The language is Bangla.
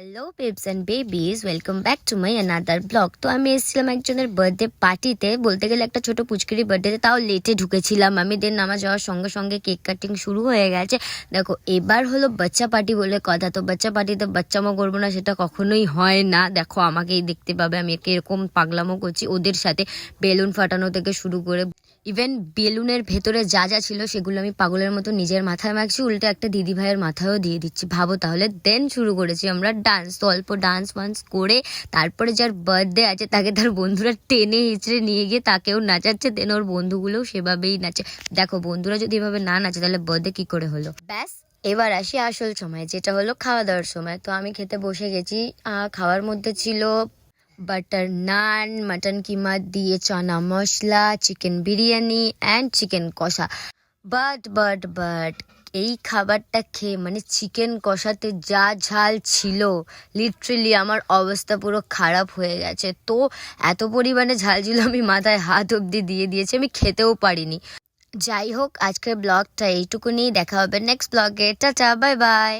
Hello babes and babies, welcome back to my another blog. তো আমি এসেছিলাম একজনের বার্থডে পার্টিতে, বলতে গেলে একটা ছোট পুচকিরি বার্থডেতে, তাও লেটে ঢুকেছিলাম আমি। দেন নামা যাওয়ার সঙ্গে সঙ্গে কেক কাটিং শুরু হয়ে গেছে। দেখো, এবার হলো বাচ্চা পার্টি বলে কথা। তো বাচ্চা পার্টিতে বাচ্চামো করবো না সেটা কখনোই হয় না। দেখো, আমাকেই দেখতে পাবে আমি এরকম পাগলামো করছি ওদের সাথে। বেলুন ফাটানো থেকে শুরু করে ইভেন বেলুনের ভেতরে যা যা ছিল সেগুলো আমি পাগলের মতো নিজের মাথায় মাখছি, উল্টে একটা দিদি ভাইয়ের মাথায়ও দিয়ে দিচ্ছি। ভাবো তাহলে। দেন শুরু করেছি আমরা ডান্স। তো অল্প ডান্স ফান্স করে তারপরে যার বার্থডে আছে তাকে তার বন্ধুরা টেনে হিচড়ে নিয়ে গিয়ে তাকেও নাচাচ্ছে। দেন ওর বন্ধুগুলোও সেভাবেই নাচে। দেখো, বন্ধুরা যদি এভাবে না নাচে তাহলে বার্থডে কি করে হলো? ব্যাস, এবার আসি আসল সময়, যেটা হলো খাওয়া দাওয়ার সময়। তো আমি খেতে বসে গেছি। খাওয়ার মধ্যে ছিল বাটার নান, মটন কিমা দিয়ে chana masala, chicken biryani and chicken কষা। বাট এই খাবারটা খেয়ে, মানে চিকেন কষাতে যা ঝাল ছিল, লিটারেলি আমার অবস্থা পুরো খারাপ হয়ে গেছে। তো এত পরিমাণে ঝাল ছিল আমি মাথায় হাত অবধি দিয়ে দিয়েছি, আমি খেতেও পারিনি। যাই হোক, আজকের ব্লগটা এইটুকুনি। দেখা হবে নেক্সট ব্লগে। Tata, bye bye.